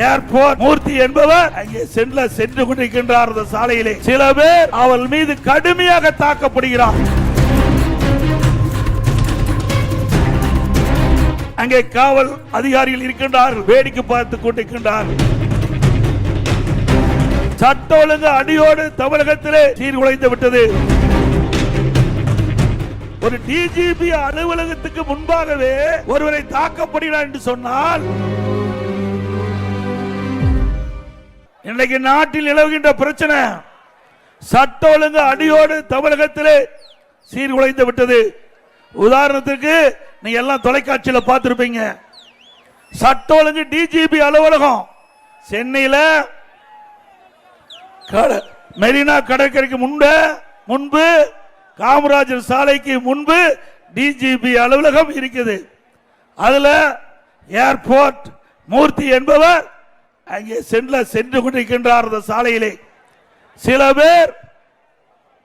Airport மூர்த்தி என்பவர் அங்கே சென்று கொண்டிருக்கின்றார். அந்த சாலையிலே சில பேர் அவள் மீது கடுமையாக தாக்கப்படுகிறார். அங்கே காவல் அதிகாரிகள் இருக்கின்றார்கள், வேடிக்கை பார்த்துக் கொண்டிருக்கின்றார்கள். சட்ட ஒழுங்கு அடியோடு தமிழகத்திலே சீர்குலைந்து விட்டது. ஒரு டிஜிபி அலுவலகத்துக்கு முன்பாகவே ஒருவரை தாக்கப்படுகிறார் என்று சொன்னால் இன்றைக்கு நாட்டில் நிலவுகின்ற பிரச்சனை சட்ட ஒழுங்கு அடியோடு தமிழகத்திலே சீர்குலைந்து விட்டது. உதாரணத்திற்கு நீங்க எல்லாம் தொலைக்காட்சியில் பார்த்திருப்பீங்க. சட்ட ஒழுங்கு டிஜிபி அலுவலகம் சென்னையில் மெரினா கடற்கரைக்கு முன்பு காமராஜர் சாலைக்கு முன்பு டிஜிபி அலுவலகம் இருக்குது. அதுல ஏர்போர்ட் மூர்த்தி என்பவர் அங்கே சென்று கொண்டிருக்கின்றார். அந்த சாலையிலே சில பேர்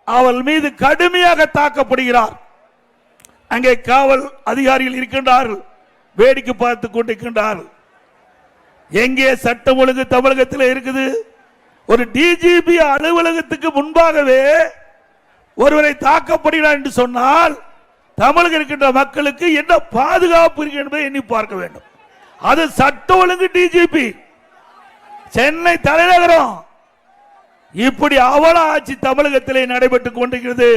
அவள் மீது கடுமையாக தாக்கப்படுகிறார். அங்கே காவல் அதிகாரிகள் இருக்கின்றார்கள், வேடிக்கை பார்த்துக் கொண்டிருக்கின்றார்கள். எங்கே சட்டம் ஒழுங்கு தமிழகத்தில் இருக்குது? ஒரு டிஜிபி அலுவலகத்துக்கு முன்பாகவே ஒருவரை தாக்கப்படுகிறார் என்று சொன்னால் தமிழக இருக்கின்ற மக்களுக்கு என்ன பாதுகாப்பு இருக்கு என்பதை எண்ணி பார்க்க வேண்டும். அது சட்ட ஒழுங்கு டிஜிபி சென்னை தலைநகரம். இப்படி அவல ஆட்சி தமிழகத்திலே நடைபெற்றுக் கொண்டிருக்கிறது.